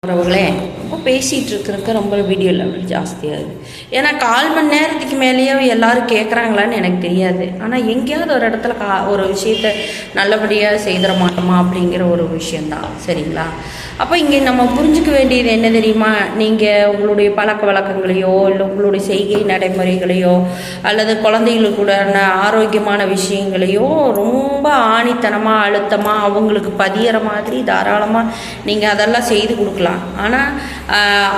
உறவுகளே ரொம்ப பேசிகிட்டு இருக்கிறதுக்கு ரொம்ப வீடியோ லெவல் ஜாஸ்தியாகுது. ஏன்னா 1/4 மணி நேரத்துக்கு மேலேயே எல்லோரும் கேட்குறாங்களான்னு எனக்கு தெரியாது. ஆனால் எங்கேயாவது ஒரு இடத்துல ஒரு விஷயத்த நல்லபடியாக செய்திட மாட்டோமா அப்படிங்கிற ஒரு விஷயந்தான். சரிங்களா? அப்போ இங்கே நம்ம புரிஞ்சுக்க வேண்டியது என்ன தெரியுமா? நீங்கள் உங்களுடைய பழக்க வழக்கங்களையோ இல்லை உங்களுடைய செய்கை நடைமுறைகளையோ அல்லது குழந்தைகளுக்கு கூட ஆரோக்கியமான விஷயங்களையோ ரொம்ப ஆணித்தனமாக அழுத்தமாக அவங்களுக்கு பதியிற மாதிரி தாராளமாக நீங்கள் அதெல்லாம் செய்து கொடுக்கலாம். ஆனால்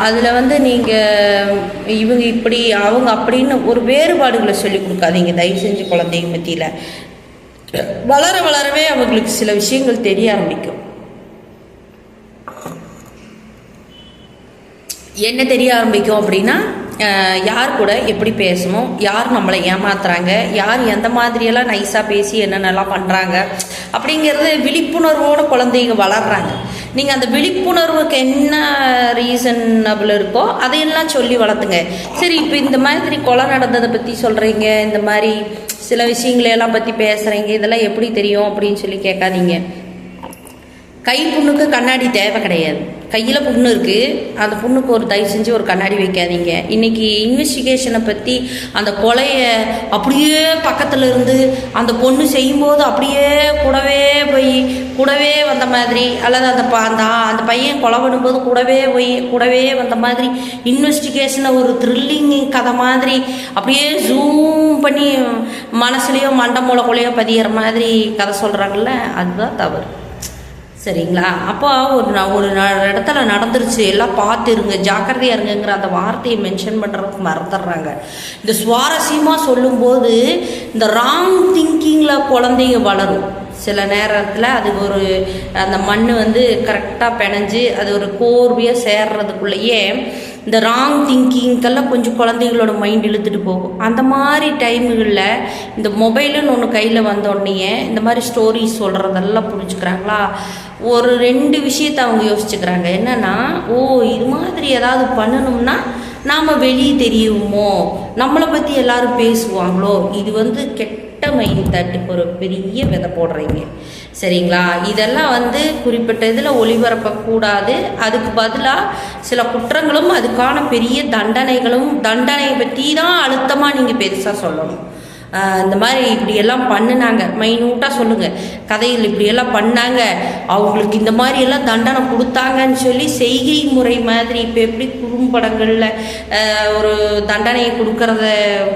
அதில் நீங்கள் இவங்க இப்படி அவங்க அப்படின்னு ஒரு வேறுபாடுகளை சொல்லி கொடுக்காதீங்க. தயவு செஞ்சு குழந்தைங்க மத்தியில் வளர வளரவே அவங்களுக்கு சில விஷயங்கள் தெரிய ஆரம்பிக்கும். என்ன தெரிய ஆரம்பிக்கும் அப்படின்னா, யார் கூட எப்படி பேசணும், யார் நம்மளை ஏமாத்துறாங்க, யார் எந்த மாதிரியெல்லாம் நைஸாக பேசி என்னென்னலாம் பண்ணுறாங்க அப்படிங்கிறது விழிப்புணர்வோடு குழந்தைங்க வளர்கிறாங்க. நீங்கள் அந்த விழிப்புணர்வுக்கு என்ன ரீசனபிள் இருக்கோ அதையெல்லாம் சொல்லி வளர்த்துங்க. சரி, இப்போ இந்த மாதிரி கொலை நடந்ததை பற்றி சொல்கிறீங்க, இந்த மாதிரி சில விஷயங்களையெல்லாம் பற்றி பேசுகிறீங்க, இதெல்லாம் எப்படி தெரியும் அப்படின்னு சொல்லி கேட்காதீங்க. கை புண்ணுக்கு கண்ணாடி தேவை கிடையாது. கையில் புண்ணு இருக்குது, அந்த புண்ணுக்கு ஒரு தயவு செஞ்சு ஒரு கண்ணாடி வைக்காதீங்க. இன்றைக்கி இன்வெஸ்டிகேஷனை பற்றி அந்த கொலையை அப்படியே பக்கத்தில் இருந்து அந்த பொண்ணு செய்யும்போது அப்படியே கூடவே வந்த மாதிரி, அல்லது அந்த பையன் கொலை பண்ணும்போது கூடவே வந்த மாதிரி இன்வெஸ்டிகேஷனை ஒரு த்ரில்லிங் கதை மாதிரி அப்படியே ஜூம் பண்ணி மனசுலேயோ மண்டை மூளைக்குள்ளேயோ பதிகிற மாதிரி கதை சொல்கிறாங்கல்ல, அதுதான் தவறு. சரிங்களா? அப்போ ஒரு இடத்துல நடந்துருச்சு, எல்லாம் பார்த்துருங்க, ஜாக்கிரதையாக இருங்கிற அந்த வார்த்தையை மென்ஷன் பண்ணுறதுக்கு மறந்துடுறாங்க. இந்த சுவாரஸ்யமாக சொல்லும்போது இந்த ராங் திங்கிங்கில் குழந்தைங்க வளரும். சில நேரத்தில் அது அந்த மண் கரெக்டாக பிணைஞ்சு அது ஒரு கோர்வையாக சேர்றதுக்குள்ளேயே இந்த ராங் திங்கிங்கெல்லாம் கொஞ்சம் குழந்தைங்களோட மைண்ட் இழுத்துட்டு போகும். அந்த மாதிரி டைமுகளில் இந்த மொபைலுன்னு ஒன்று கையில் வந்தோடனே இந்த மாதிரி ஸ்டோரிஸ் சொல்கிறதெல்லாம் புரிஞ்சுக்கிறாங்களா, ஒரு 2 விஷயத்தை அவங்க யோசிச்சுக்கிறாங்க. என்னென்னா, இது மாதிரி ஏதாவது பண்ணணும்னா நாம் வெளியே தெரியுமோ, நம்மளை பற்றி எல்லோரும் பேசுவாங்களோ, இது கெட்ட மைண்ட் தாட்டுக்கு ஒரு பெரிய விதை போடுறீங்க. சரிங்களா? இதெல்லாம் குறிப்பிட்ட இதில் ஒளிபரப்பக்கூடாது. அதுக்கு பதிலாக சில குற்றங்களும் அதுக்கான பெரிய தண்டனையை பற்றி தான் அழுத்தமாக நீங்கள் பெருசாக சொல்லணும். இந்த மாதிரி இப்படியெல்லாம் பண்ணினாங்க, மைனூட்டாக சொல்லுங்கள். கதையில் இப்படியெல்லாம் பண்ணாங்க, அவங்களுக்கு இந்த மாதிரியெல்லாம் தண்டனை கொடுத்தாங்கன்னு சொல்லி செய்கை முறை மாதிரி இப்போ எப்படி குறும்படங்களில் ஒரு தண்டனையை கொடுக்கறத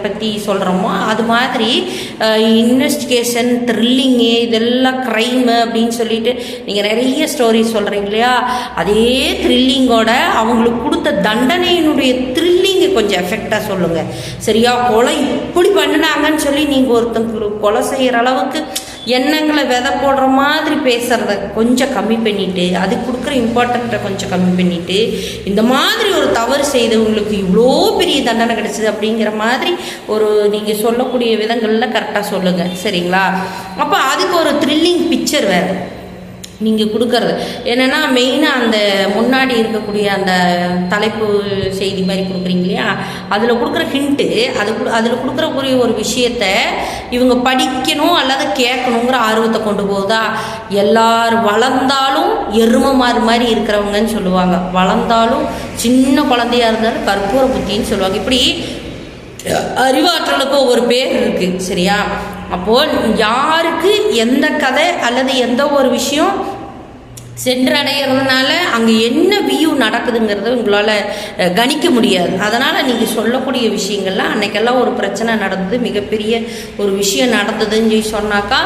பற்றி சொல்கிறோமோ அது மாதிரி இன்வெஸ்டிகேஷன், த்ரில்லிங்கு, இதெல்லாம் க்ரைமு அப்படின்னு சொல்லிட்டு நீங்கள் நிறைய ஸ்டோரி சொல்கிறீங்க இல்லையா, அதே த்ரில்லிங்கோட அவங்களுக்கு கொடுத்த தண்டனையினுடைய த்ரில்லிங்கை கொஞ்சம் எஃபெக்டாக சொல்லுங்கள். சரியா? கொலை இப்படி பண்ணினாங்கன்னு சொல்லி நீங்கள் ஒருத்தங்க கொலை செய்கிற அளவுக்கு எண்ணங்களை விதை போடுற மாதிரி பேசுகிறத கொஞ்சம் கம்மி பண்ணிவிட்டு, அதுக்கு கொடுக்குற இம்பார்ட்டண்ட்டை கொஞ்சம் கம்மி பண்ணிவிட்டு, இந்த மாதிரி ஒரு தவறு செய்தவங்களுக்கு இவ்வளோ பெரிய தண்டனை கிடச்சிது அப்படிங்கிற மாதிரி நீங்கள் சொல்லக்கூடிய விதங்களில் கரெக்டாக சொல்லுங்கள். சரிங்களா? அப்போ அதுக்கு ஒரு த்ரில்லிங் பிக்சர் வேறு நீங்கள் கொடுக்கறது என்னென்னா, மெயினாக அந்த முன்னாடி இருக்கக்கூடிய அந்த தலைப்பு செய்தி மாதிரி கொடுக்குறீங்க இல்லையா, அதில் கொடுக்குற ஹிண்ட்டு, அதில் கொடுக்குறக்கூடிய ஒரு விஷயத்தை இவங்க படிக்கணும் அல்லது கேட்கணுங்கிற ஆர்வத்தை கொண்டு போகுதா. எல்லாரும் வளர்ந்தாலும் எருமை மாதிரி இருக்கிறவங்கன்னு சொல்லுவாங்க, வளர்ந்தாலும் சின்ன குழந்தையாக இருந்தாலும் கற்பூர புத்தின்னு சொல்லுவாங்க. இப்படி அறிவாற்றலுக்கு ஒரு பேர் இருக்குது. சரியா? அப்போது யாருக்கு எந்த கதை அல்லது எந்த ஒரு விஷயம் சென்றடைகிறதுனால அங்கே என்ன வியூ நடக்குதுங்கிறத உங்களால் கணிக்க முடியாது. அதனால் நீங்கள் சொல்லக்கூடிய விஷயங்கள்லாம் அன்றைக்கெல்லாம் ஒரு பிரச்சனை நடந்தது, மிகப்பெரிய ஒரு விஷயம் நடந்ததுன்னு சொல்லி சொன்னாக்கா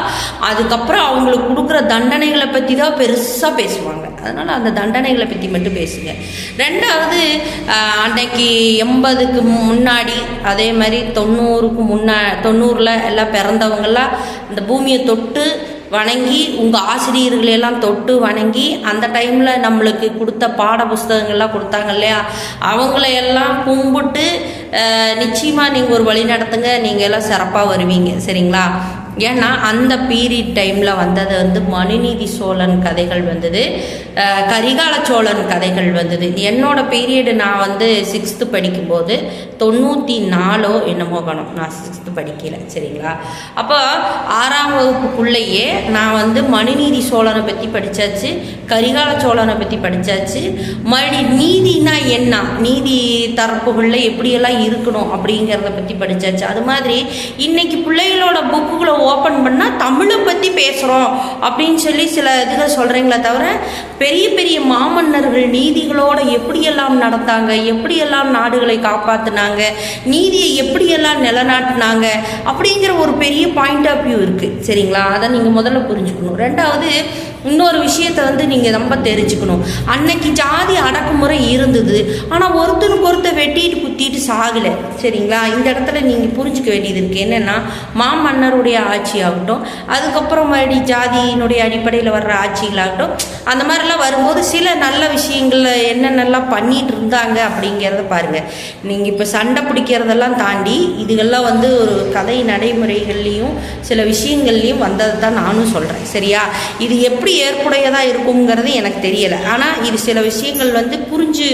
அதுக்கப்புறம் அவங்களுக்கு கொடுக்குற தண்டனைகளை பற்றி தான் பெருசாக பேசுவாங்க. அதனால் அந்த தண்டனைகளை பற்றி மட்டும் பேசுங்க. 2வது, அன்னைக்கு 80க்கு முன்னாடி அதே மாதிரி 90ல் எல்லாம் பிறந்தவங்கெல்லாம் இந்த பூமியை தொட்டு வணங்கி, உங்கள் ஆசிரியர்களையெல்லாம் தொட்டு வணங்கி, அந்த டைமில் நம்மளுக்கு கொடுத்த பாட புஸ்தகங்கள்லாம் கொடுத்தாங்க இல்லையா, அவங்களையெல்லாம் கும்பிட்டு நிச்சயமாக நீங்கள் ஒரு வழி நடத்துங்க, நீங்கள் எல்லாம் சிறப்பாக வருவீங்க. சரிங்களா? ஏன்னா அந்த பீரியட் டைமில் வந்தது மனுநீதி சோழன் கதைகள் வந்தது, கரிகால சோழன் கதைகள் வந்தது. என்னோட பீரியடு நான் 6th படிக்கும்போது 94 என்னமோ காணும், நான் 6th படிக்கல. சரிங்களா? அப்போ 6ஆம் வகுப்புக்குள்ளேயே நான் வந்து மனுநீதி சோழனை பற்றி படித்தாச்சு, கரிகால சோழனை பற்றி படித்தாச்சு. மறுபடியும் நீதினா என்ன, நீதி தரப்புகளில் எப்படியெல்லாம் இருக்கணும் அப்படிங்கிறத பற்றி படித்தாச்சு. அது மாதிரி இன்னைக்கு பிள்ளைகளோட புக்குகளை ஓப்பன் பண்ணால் தமிழை பற்றி பேசுகிறோம் அப்படின்னு சொல்லி சில இதுகள் சொல்கிறீங்களே தவிர, பெரிய பெரிய மாமன்னர்கள் நீதிகளோடு எப்படியெல்லாம் நடந்தாங்க, எப்படியெல்லாம் நாடுகளை காப்பாற்றினாங்க, நீதியை எப்படியெல்லாம் நிலநாட்டினாங்க அப்படிங்கிற ஒரு பெரிய பாயிண்ட் ஆஃப் வியூ இருக்குது. சரிங்களா? அதை நீங்கள் முதல்ல புரிஞ்சுக்கணும். ரெண்டாவது, இன்னொரு விஷயத்தை வந்து நீங்கள் ரொம்ப தெரிஞ்சுக்கணும். அன்னைக்கு ஜாதி அடக்குமுறை இருந்தது, ஆனால் ஒருத்தருக்கு ஒருத்தர் வெட்டிட்டு குத்திட்டு சாகலை. சரிங்களா? இந்த இடத்துல நீங்கள் புரிஞ்சுக்க வேண்டியது இருக்குது. என்னென்னா, மாமன்னருடைய ஆட்சி ஆகட்டும், அதுக்கப்புறம் மறுபடி ஜாதியினுடைய அடிப்படையில் வர்ற ஆட்சிகளாகட்டும், அந்த மாதிரிலாம் வரும்போது சில நல்ல விஷயங்களை என்னென்னலாம் பண்ணிட்டு இருந்தாங்க அப்படிங்கிறத பாருங்கள். நீங்கள் இப்போ சண்டை பிடிக்கிறதெல்லாம் தாண்டி இதுகெல்லாம் வந்து ஒரு கதை நடைமுறைகள்லேயும் சில விஷயங்கள்லேயும் வந்தது தான் நானும் சொல்கிறேன். சரியா? இது எப்படி ஏற்புடையதாக இருக்குங்கிறது எனக்கு தெரியலை. ஆனால் இது சில விஷயங்கள் வந்து புரிஞ்சு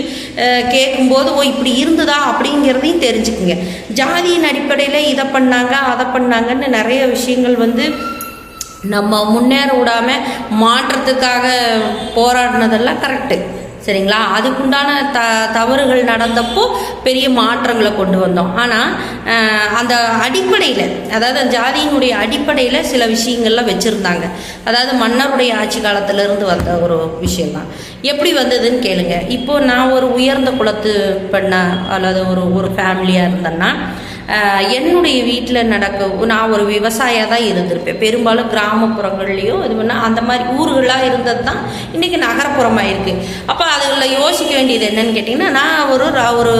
கேட்கும்போது ஓ இப்படி இருந்ததா அப்படிங்கிறதையும் தெரிஞ்சுக்குங்க. ஜாதியின் அடிப்படையில் இதை பண்ணாங்க அதை பண்ணாங்கன்னு நிறைய விஷயங்கள் வந்து நம்ம முன்னேற விடாமல் மாற்றத்துக்காக போராடினதெல்லாம் கரெக்டு. சரிங்களா? அதுக்குண்டான தவறுகள் நடந்தப்போ பெரிய மாற்றங்களை கொண்டு வந்தோம். ஆனால் அந்த அடிப்படையில், அதாவது ஜாதியினுடைய அடிப்படையில் சில விஷயங்கள்லாம் வச்சுருந்தாங்க. அதாவது மன்னருடைய ஆட்சி காலத்திலேருந்து வந்த ஒரு விஷயந்தான். எப்படி வந்ததுன்னு கேளுங்க. இப்போது நான் ஒரு உயர்ந்த குலத்து பெண்ணா அல்லது ஒரு ஃபேமிலியாக இருந்தேன்னா, என்னுடைய வீட்டில் நான் ஒரு விவசாயியாக தான் இருந்திருப்பேன். பெரும்பாலும் கிராமப்புறங்கள்லேயும் இது பண்ணால் அந்த மாதிரி ஊர்களாக இருந்தது தான் இன்றைக்கி நகரப்புறமாக இருக்குது. அப்போ அதில் யோசிக்க வேண்டியது என்னன்னு கேட்டிங்கன்னா, நான் ஒரு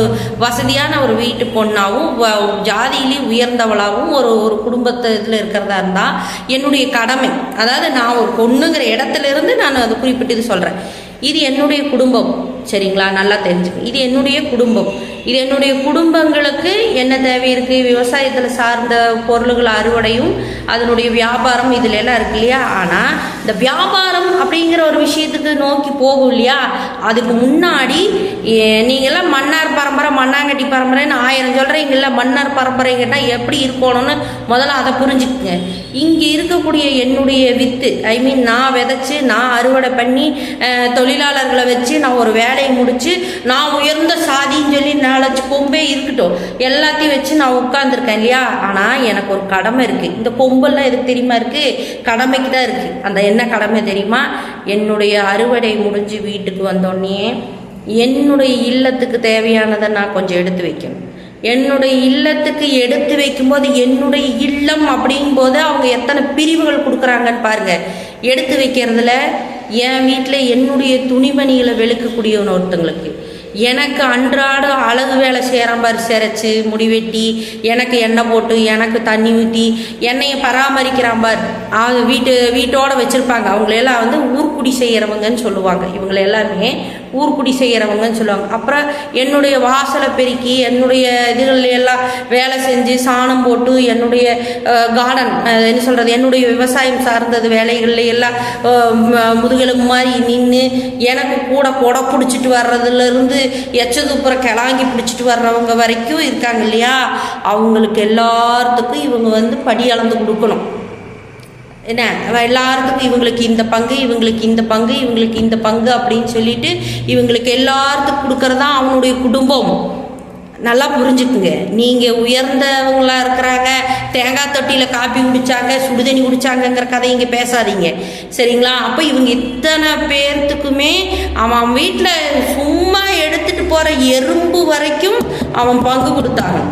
வசதியான ஒரு வீட்டு பொண்ணாகவும் ஜாதியிலையும் உயர்ந்தவளாகவும் ஒரு குடும்பத்தில் இருக்கிறதா இருந்தால் என்னுடைய கடமை, அதாவது நான் ஒரு பொண்ணுங்கிற இடத்துலேருந்து நான் அதை குறிப்பிட்டு சொல்கிறேன். இது என்னுடைய குடும்பம். சரிங்களா? நல்லா தெரிஞ்சுக்கணும். இது என்னுடைய குடும்பம். இது என்னுடைய குடும்பங்களுக்கு என்ன தேவை இருக்குது, விவசாயத்தில் சார்ந்த பொருள்கள் அறுவடையும் அதனுடைய வியாபாரம் இதில் எல்லாம் இருக்கு இல்லையா? ஆனால் இந்த வியாபாரம் அப்படிங்கிற ஒரு விஷயத்துக்கு நோக்கி போகும் இல்லையா? அதுக்கு முன்னாடி நீங்கள்லாம் மன்னார் பரம்பரை மண்ணாங்கட்டி பரம்பரைன்னு 1000 சொல்கிறீங்கல்ல. மன்னார் பரம்பரை கேட்டால் எப்படி இருக்கணும்னு முதல்ல அதை புரிஞ்சுக்குங்க. இங்கே இருக்கக்கூடிய என்னுடைய வித்து, நான் விதைச்சி நான் அறுவடை பண்ணி தொழிலாளர்களை வச்சு நான் ஒரு வேலையை முடித்து நான் உயர்ந்த சாதின்னு சொல்லி 4 கொம்பே இருக்கட்டும் எல்லாத்தையும் வச்சு நான் உட்காந்துருக்கேன் இல்லையா? ஆனால் எனக்கு ஒரு கடமை இருக்குது. இந்த கொம்பெல்லாம் எதுக்கு தெரியுமா இருக்குது? கடமைக்கு தான் இருக்குது. அந்த என்ன கடமை தெரியுமா? என்னுடைய அறுவடை முடிஞ்சு வீட்டுக்கு வந்தோடனே என்னுடைய இல்லத்துக்கு தேவையானதை நான் கொஞ்சம் எடுத்து வைக்கணும். என்னுடைய இல்லத்துக்கு எடுத்து வைக்கும்போது என்னுடைய இல்லம் அப்படிங்கும்போது அவங்க எத்தனை பிரிவுகள் கொடுக்குறாங்கன்னு பாருங்கள். எடுத்து வைக்கிறதுல என் வீட்டில் என்னுடைய துணிமணிகளை வெளுக்கக்கூடிய ஒருத்தங்களுக்கு, எனக்கு அன்றாட அழகு வேலை செய்கிறான் பாரு, சிரைச்சி முடி வெட்டி எனக்கு எண்ணெய் போட்டு எனக்கு தண்ணி ஊற்றி எண்ணெயை பராமரிக்கிறான் பார், வீட்டோடு வச்சுருப்பாங்க. அவங்களெல்லாம் வந்து ஊர்க்குடி செய்கிறவங்கன்னு சொல்லுவாங்க. இவங்களை எல்லாருமே ஊர்க்குடி செய்கிறவங்கன்னு சொல்லுவாங்க. அப்புறம் என்னுடைய வாசலை பெருக்கி என்னுடைய இதுகள் எல்லாம் வேலை செஞ்சு சாணம் போட்டு என்னுடைய கார்டன் என்ன சொல்கிறது என்னுடைய விவசாயம் சார்ந்தது வேலைகளில் எல்லாம் முதுகெலும்பு மாதிரி நின்று எனக்கு கூட கொடை பிடிச்சிட்டு வர்றதுலேருந்து எச்சதுப்புறம் கிளாங்கி பிடிச்சிட்டு வர்றவங்க வரைக்கும் இருக்காங்க இல்லையா? அவங்களுக்கு எல்லாத்துக்கும் இவங்க வந்து படி அளந்து கொடுக்கணும். என்ன எல்லாத்துக்கும் இவங்களுக்கு இந்த பங்கு இவங்களுக்கு இந்த பங்கு இவங்களுக்கு இந்த பங்கு அப்படின்னு சொல்லிட்டு இவங்களுக்கு எல்லாத்துக்கும் கொடுக்கறதா அவனுடைய குடும்பம். நல்லா புரிஞ்சுக்குங்க. நீங்கள் உயர்ந்தவங்களாக இருக்கிறாங்க, தேங்காய் தொட்டியில் காப்பி குடித்தாங்க சுடுதண்ணி குடித்தாங்கங்கிற கதை இங்கே பேசாதீங்க. சரிங்களா? அப்போ இவங்க இத்தனை பேர்த்துக்குமே அவன் வீட்டில் சும்மா எடுத்துகிட்டு போகிற எறும்பு வரைக்கும் அவன் பங்கு கொடுத்தாங்க.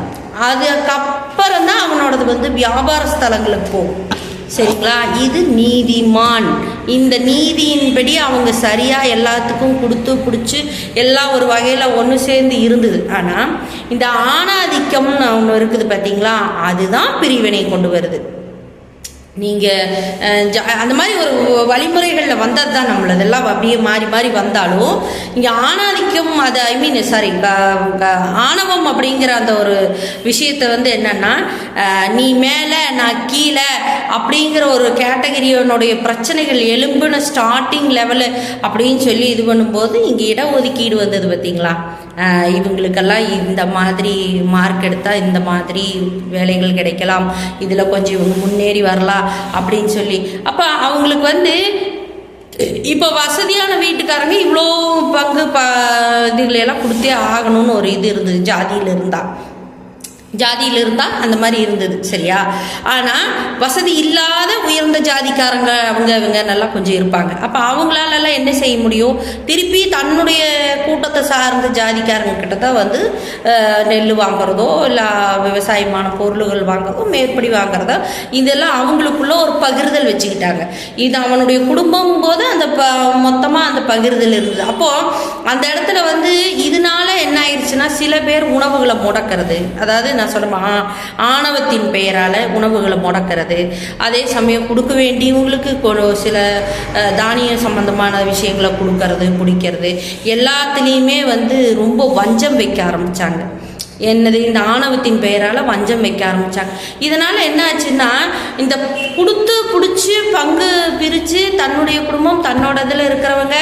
அதுக்கப்புறம் தான் அவனோடது வந்து வியாபார ஸ்தலங்களுக்கு போகும். சரிங்களா? இது நீதிமான். இந்த நீதியின்படி அவங்க சரியாக எல்லாத்துக்கும் கொடுத்து பிடிச்சி எல்லாம் ஒரு வகையில் ஒன்று சேர்ந்து இருந்தது. ஆனால் இந்த ஆணாதிக்கம்னு ஒன்று இருக்குது பார்த்தீங்களா? அதுதான் பிரிவினை கொண்டு வருது. நீங்கள் அந்த மாதிரி ஒரு வழிமுறைகளில் வந்தது தான் நம்மளதெல்லாம் அப்படியே மாறி மாறி வந்தாலும் இங்கே ஆணாதிக்கம் அது ஆணவம் அப்படிங்கிற அந்த ஒரு விஷயத்தை வந்து என்னென்னா நீ மேலே நான் கீழே அப்படிங்கிற ஒரு கேட்டகரியோனுடைய பிரச்சனைகள் எலும்புன ஸ்டார்டிங் லெவலு அப்படின்னு சொல்லி இது பண்ணும்போது இங்கே இடஒதுக்கீடு வந்தது பார்த்தீங்களா? இவங்களுக்கெல்லாம் இந்த மாதிரி மார்க் எடுத்தால் இந்த மாதிரி வேலைகள் கிடைக்கலாம், இதில் கொஞ்சம் இவங்க முன்னேறி வரலாம் அப்படின்னு சொல்லி. அப்போ அவங்களுக்கு வந்து இப்போ வசதியான வீட்டுக்காரங்க இவ்வளோ பங்கு இதுகளெல்லாம் கொடுத்தே ஆகணும்னு ஒரு இது இருந்தது. ஜாதியில் இருந்தால் அந்த மாதிரி இருந்தது, சரியா? ஆனால் வசதி இல்லாத உயர்ந்த ஜாதிக்காரங்க அவங்க நல்லா கொஞ்சம் இருப்பாங்க. அப்போ அவங்களாலெல்லாம் என்ன செய்ய முடியும்? திருப்பி தன்னுடைய கூட்டத்தை சார்ந்த ஜாதிக்காரங்க கிட்ட தான் வந்து நெல் வாங்குறதோ இல்லை விவசாயமான பொருள்கள் வாங்குறதோ மேற்படி வாங்குறதோ இதெல்லாம் அவங்களுக்குள்ள ஒரு பகிர்தல் வச்சுக்கிட்டாங்க. இது அவனுடைய குடும்பம் போது அந்த மொத்தமாக அந்த பகிர்தல் இருந்தது. அப்போது அந்த இடத்துல வந்து இதனால என்ன ஆயிடுச்சுன்னா சில பேர் உணவுகளை முடக்கிறது, அதாவது நான் சொல்கிறேன் ஆணவத்தின் பெயரால் உணவுகளை முடக்கிறது, அதே சமயம் கொடுக்க வேண்டியவங்களுக்கு சில தானிய சம்பந்தமான விஷயங்களை கொடுக்கறது பிடிக்கிறது, எல்லாத்துலேயுமே வந்து ரொம்ப வஞ்சம் வைக்க ஆரம்பித்தாங்க. என்னது இந்த ஆணவத்தின் பெயரால் வஞ்சம் வைக்க ஆரம்பித்தாங்க. இதனால் என்ன ஆச்சுன்னா இந்த கொடுத்து பிடிச்சி பங்கு பிரித்து தன்னுடைய குடும்பம் தன்னோட இதில் இருக்கிறவங்க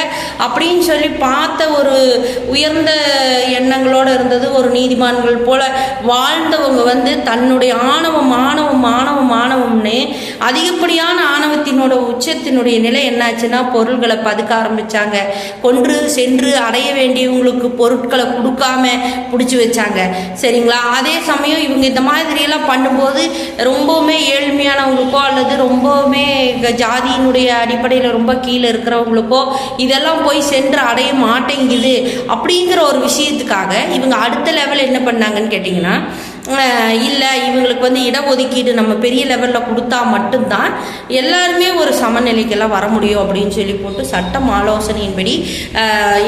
அப்படின்னு சொல்லி பார்த்த ஒரு உயர்ந்த எண்ணங்களோடு இருந்தது ஒரு நீதிமான்கள் போல் வாழ்ந்தவங்க வந்து தன்னுடைய ஆணவம்னு அதிகப்படியான ஆணவத்தினோட உச்சத்தினுடைய நிலை என்னாச்சுன்னா பொருள்களை பதுக்க ஆரம்பித்தாங்க. கொன்று சென்று அடைய வேண்டியவங்களுக்கு பொருட்களை கொடுக்காம பிடிச்சி வச்சாங்க, சரிங்களா? அதே சமயம் இவங்க இந்த மாதிரியெல்லாம் பண்ணும்போது ரொம்பவுமே ஏழ்மையானவங்களுக்கோ அல்லது ரொம்பவுமே ஜாதியினுடைய அடிப்படையில் ரொம்ப கீழே இருக்கிறவங்களுக்கோ இதெல்லாம் போய் சென்று அடைய மாட்டேங்குது அப்படிங்கிற ஒரு விஷயத்துக்காக இவங்க அடுத்த லெவல் என்ன பண்ணாங்கன்னு கேட்டிங்கன்னா, இல்லை இவங்களுக்கு வந்து இடஒதுக்கீடு நம்ம பெரிய லெவலில் கொடுத்தா மட்டும்தான் எல்லாருமே ஒரு சமநிலைக்கெல்லாம் வர முடியும் அப்படின்னு சொல்லி போட்டு சட்டம் ஆலோசனையின்படி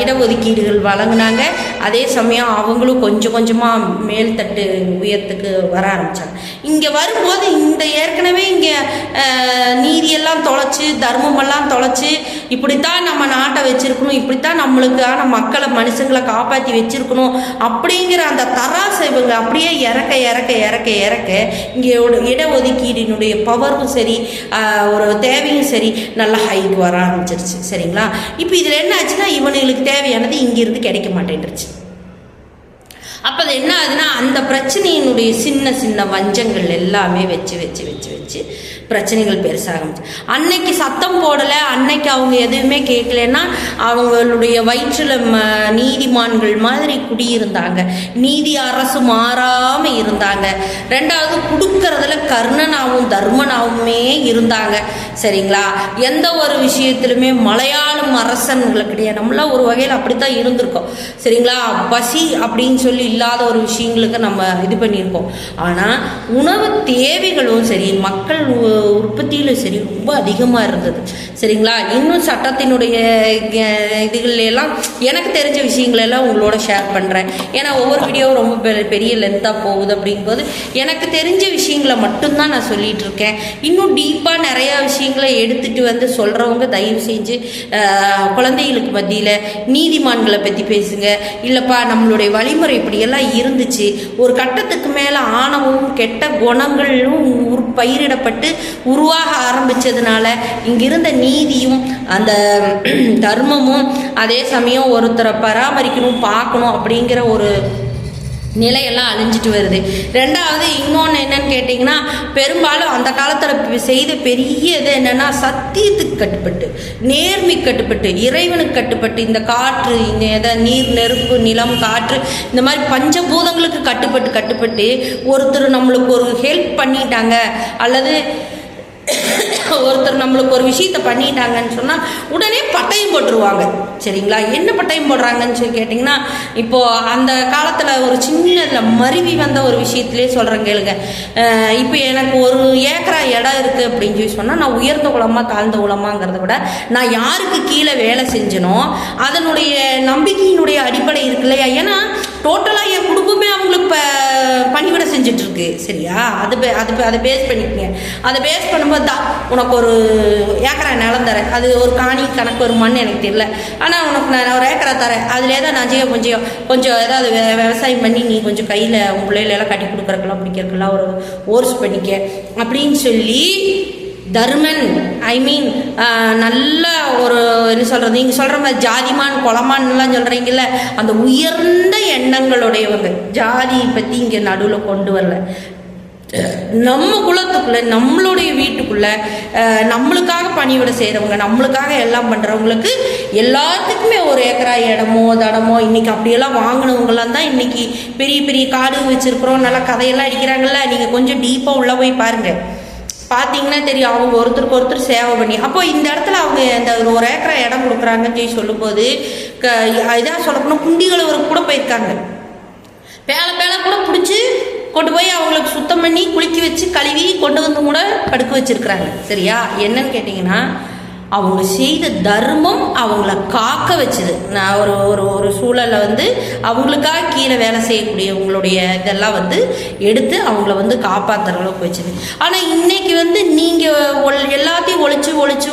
இடஒதுக்கீடுகள் வழங்கினாங்க. அதே சமயம் அவங்களும் கொஞ்சம் கொஞ்சமாக மேல்தட்டு உயரத்துக்கு வர ஆரம்பித்தாங்க. இங்கே வரும்போது இந்த ஏற்கனவே இங்கே நீதியெல்லாம் தொலைச்சி தர்மமெல்லாம் தொலைச்சி இப்படித்தான் நம்ம நாட்டை வச்சுருக்கணும், இப்படித்தான் நம்மளுக்கான மக்களை மனுஷங்களை காப்பாற்றி வச்சுருக்கணும் அப்படிங்கிற அந்த தராசை இவங்க அப்படியே இறக்க இங்கே இடஒதுக்கீடினுடைய பவரும் சரி ஒரு தேவையும் சரி நல்லா ஹைக்கு வர ஆரம்பிச்சிருச்சு, சரிங்களா? இப்போ இதில் என்ன ஆச்சுன்னா இவனுங்களுக்கு தேவையானது இங்கிருந்து கிடைக்க மாட்டேன்ருச்சு. அப்போ அது என்ன ஆகுதுன்னா அந்த பிரச்சனையினுடைய சின்ன சின்ன வஞ்சங்கள் எல்லாமே வச்சு பிரச்சனைகள் பெருசாக ஆரம்பிச்சு. அன்னைக்கு சத்தம் போடலை, அன்னைக்கு அவங்க எதுவுமே கேட்கலன்னா அவங்களுடைய வயிற்றில் நீதிமான்கள் மாதிரி குடியிருந்தாங்க, நீதி அரசு மாறாமல் இருந்தாங்க. ரெண்டாவது கொடுக்கறதுல கர்ணனாகவும் தர்மனாகவுமே இருந்தாங்க, சரிங்களா? எந்த ஒரு விஷயத்திலுமே மலையாளம் அரசன்களை கிடையாது. நம்மளாம் ஒரு வகையில் அப்படித்தான் இருந்திருக்கோம், சரிங்களா? பசி அப்படின்னு சொல்லி இல்லாத ஒரு விஷயங்களுக்கு நம்ம இது பண்ணியிருக்கோம். ஆனால் உணவு தேவைகளும் சரி மக்கள் உற்பத்தியிலும் சரி ரொம்ப அதிகமாக இருந்தது, சரிங்களா? இன்னும் சட்டத்தினுடைய இதுகள் எல்லாம் எனக்கு தெரிஞ்ச விஷயங்களெல்லாம் உங்களோட ஷேர் பண்ணுறேன். ஏன்னா ஒவ்வொரு வீடியோவும் ரொம்ப பெரிய லென்த்தாக போகுது. அப்படிங்கும்போது எனக்கு தெரிஞ்ச விஷயங்களை மட்டும்தான் நான் சொல்லிகிட்டு இருக்கேன். இன்னும் டீப்பாக நிறையா விஷயங்களை எடுத்துகிட்டு வந்து சொல்கிறவங்க தயவு செஞ்சு குழந்தைகளுக்கு மத்தியில் நீதிமான்களை பற்றி பேசுங்க. இல்லைப்பா நம்மளுடைய வழிமுறை இப்படியெல்லாம் இருந்துச்சு, ஒரு கட்டத்துக்கு மேலே ஆணவமும் கெட்ட குணங்களும் பயிரிடப்பட்டு உருவாக ஆரம்பித்ததுனால இங்கிருந்த நீதியும் அந்த தர்மமும் அதே சமயம் ஒருத்தரை பராமரிக்கணும் பார்க்கணும் அப்படிங்கிற ஒரு நிலையெல்லாம் அழிஞ்சிட்டு வருது. ரெண்டாவது இன்னொன்று என்னன்னு கேட்டிங்கன்னா, பெரும்பாலும் அந்த காலத்தில் செய்த பெரிய இது என்னென்னா சத்தியத்துக்கு கட்டுப்பட்டு, நேர்மை கட்டுப்பட்டு, இறைவனுக்கு கட்டுப்பட்டு, இந்த காற்று இந்த நீர் நெருப்பு நிலம் காற்று இந்த மாதிரி பஞ்சபூதங்களுக்கு கட்டுப்பட்டு ஒருத்தர் நம்மளுக்கு ஒரு ஹெல்ப் பண்ணிட்டாங்க அல்லது ஒருத்தர் நம்மளுக்கு ஒரு விஷயத்த பண்ணிட்டாங்கன்னு சொன்னால் உடனே பட்டயம் போட்டுருவாங்க, சரிங்களா? என்ன பட்டயம் போடுறாங்கன்னு சொல்லி கேட்டிங்கன்னா, இப்போது அந்த காலத்தில் ஒரு சின்னதில் மருவி வந்த ஒரு விஷயத்திலே சொல்கிறேன் கேளுங்க. இப்போ எனக்கு ஒரு ஏக்கரா இடம் இருக்குது அப்படின்னு சொல்லி சொன்னால் நான் உயர்ந்த குலமாக தாழ்ந்த குலமாங்கிறத விட நான் யாருக்கு கீழே வேலை செஞ்சனோ அதனுடைய நம்பிக்கையினுடைய அடிப்படை இருக்கு இல்லையா? ஏன்னா டோட்டலாக என் குடும்பமே அவங்களுக்கு பணிவிட செஞ்சிட்ருக்கு, சரியா? அதை பேஸ் பண்ணிக்கங்க. அதை பேஸ் பண்ணும்போது தான் உனக்கு ஒரு ஏக்கரா நிலம் தரேன், அது ஒரு காணி கணக்கு ஒரு மண் எனக்கு தெரியல, ஆனால் உனக்கு நான் ஒரு ஏக்கரா தரேன், அதில் தான் நான் கொஞ்சம் ஏதாவது விவசாயம் பண்ணி நீ கொஞ்சம் கையில் உன் பிள்ளைகளெல்லாம் கட்டி கொடுக்குறக்கெல்லாம் பிடிக்கிறக்கெல்லாம் ஒரு ஓர்ஸ் பண்ணிக்க அப்படின்னு சொல்லி தர்மன், ஐ மீன் நல்ல ஒரு என்ன சொல்கிறது, நீங்கள் சொல்கிற மாதிரி ஜாதிமான் கொலமான்லாம் சொல்கிறீங்கல்ல, அந்த உயர்ந்த எண்ணங்களுடையவங்க. ஜாதியை பற்றி இங்கே நடுவில் கொண்டு வரல. நம்ம குலத்துக்குள்ள, நம்மளுடைய வீட்டுக்குள்ள நம்மளுக்காக பணிவிட செய்கிறவங்க, நம்மளுக்காக எல்லாம் பண்ணுறவங்களுக்கு எல்லாத்துக்குமே ஒரு ஏக்கரா இடமோ தடமோ இன்னைக்கு அப்படியெல்லாம் வாங்கினவங்களாம் தான் இன்னைக்கு பெரிய பெரிய காடு வச்சிருக்கிறோம், நல்லா கதையெல்லாம் அடிக்கிறாங்கல்ல. நீங்கள் கொஞ்சம் டீப்பாக உள்ளே போய் பாருங்கள், பார்த்தீங்கன்னா தெரியும். அவங்க ஒருத்தருக்கு ஒருத்தர் சேவை பண்ணி, அப்போ இந்த இடத்துல அவங்க இந்த ஒரு ஏக்கரா இடம் கொடுக்குறாங்கன்னு சொல்லி சொல்லும்போது இதாக சொல்லப்போனால் குண்டிகளவருக்கு கூட போயிருக்காங்க. பேலை கூட பிடிச்சி கொண்டு போய் அவங்களுக்கு சுத்தம் பண்ணி குளிக்க வச்சு கழுவி கொண்டு வந்து கூட படுக்க வச்சிருக்கிறாங்க. சரியா? என்னன்னு கேட்டிங்கன்னா, அவங்க செய்த தர்மம் அவங்கள காக்க வச்சுது. நான் ஒரு சூழலில் வந்து அவங்களுக்காக கீழே வேலை செய்யக்கூடியவங்களுடைய இதெல்லாம் வந்து எடுத்து அவங்கள வந்து காப்பாற்றுற அளவுக்கு வச்சுது. ஆனால் இன்னைக்கு வந்து நீங்கள் எல்லாத்தையும்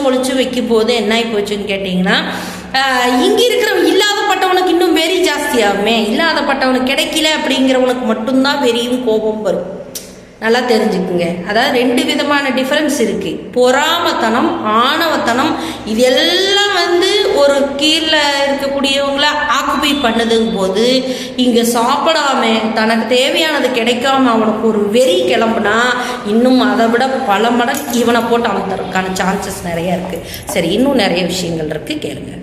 ஒழிச்சு வைக்கும் போது என்ன ஆகி போச்சுன்னு கேட்டிங்கன்னா, இங்கே இருக்கிற இல்லாதப்பட்டவனுக்கு இன்னும் வெறி ஜாஸ்தி ஆகுமே. இல்லாதப்பட்டவனுக்கு கிடைக்கல அப்படிங்கிறவனுக்கு மட்டும்தான் வெறியும் கோபம் வரும். நல்லா தெரிஞ்சுக்குங்க. அதாவது 2 விதமான டிஃபரன்ஸ் இருக்குது. பொறாமத்தனம், ஆணவத்தனம், இது எல்லாம் வந்து ஒரு கீழே இருக்கக்கூடியவங்கள ஆக்குபை பண்ணுதுங்கும் போது, இங்கே சாப்பிடாம தனக்கு தேவையானது கிடைக்காம அவனுக்கு ஒரு வெறி கிளம்புனா இன்னும் அதை விட பல மடங்கு இவனை போட்டு அமுத்துறதுக்கான சான்சஸ் நிறைய இருக்குது. சரி, இன்னும் நிறைய விஷயங்கள் இருக்குது, கேளுங்க.